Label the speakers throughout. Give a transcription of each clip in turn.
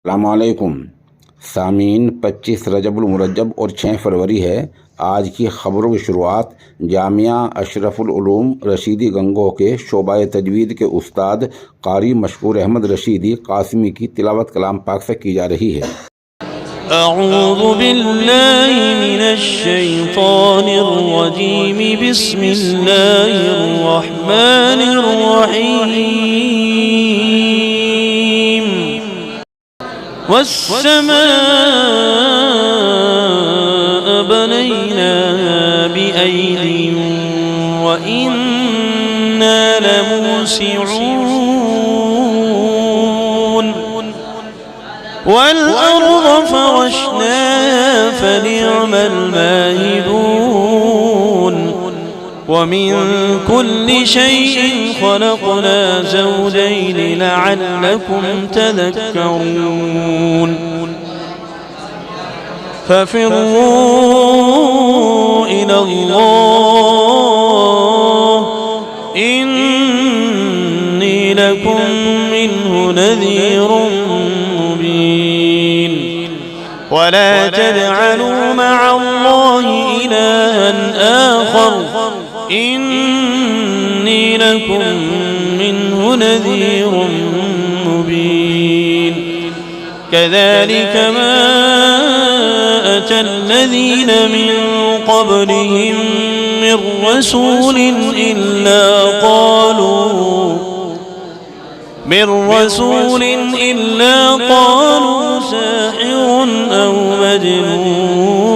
Speaker 1: अस्सलामुअलैकुम सामीन। 25 रजबुल मुरज्जब और 6 फरवरी है। आज की ख़बरों की शुरुआत जामिया अशरफुल उलूम रशीदी गंगोह के शोबाए तजवीद के उस्ताद कारी मशकूर अहमद रशीदी कासिमी की तिलावत कलाम पाक से की जा रही है।
Speaker 2: अऊज़ु बिल्लाहि मिनश शैतानिर रजीम बिस्मिल्लाहिर रहमानिर रहीम वस्समाअ बनैनाहा बिअयदिन व इन्ना लमूसिऊन वल्अर्ज़ फरश्नाहा फनिअम الماهدون ومن كل شيء خلقنا زوجين لعلكم تذكرون ففروا إلى الله إني لكم منه نذير مبين ولا تجعلوا مع الله إلها آخر إني لكم منه نذير مبين كذلك ما أتى الذين من قبلهم من رسول إلا قالوا ساحر أو مجنون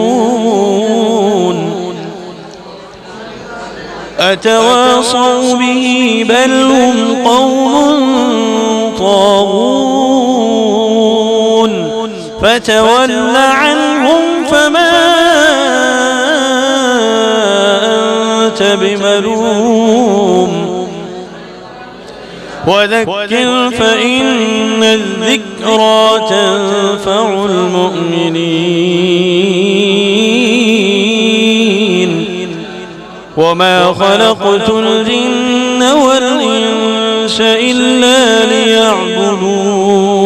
Speaker 2: أتواصوا به بل هم قوم طاغون فتول عنهم فما أنت بملوم وذكر فإن الذكرى تنفع المؤمنين وما خلقت الجن والإنس إلا ليعبدون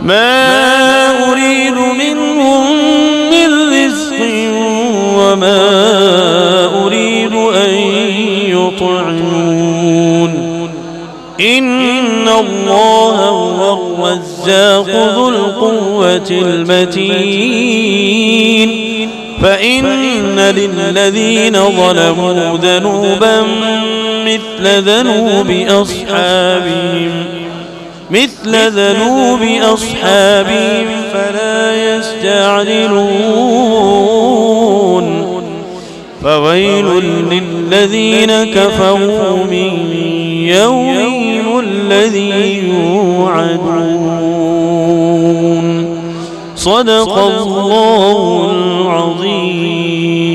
Speaker 2: ما أريد منهم من رزق وما أريد أن يطعمون إن الله هو الرزاق ذو القوة المتين فإن للذين ظلموا ذنوبا مثل ذنوب أصحابهم فلا يستعجلون فويل للذين كفروا من يومهم الذي يوعدون. صدق الله العظيم.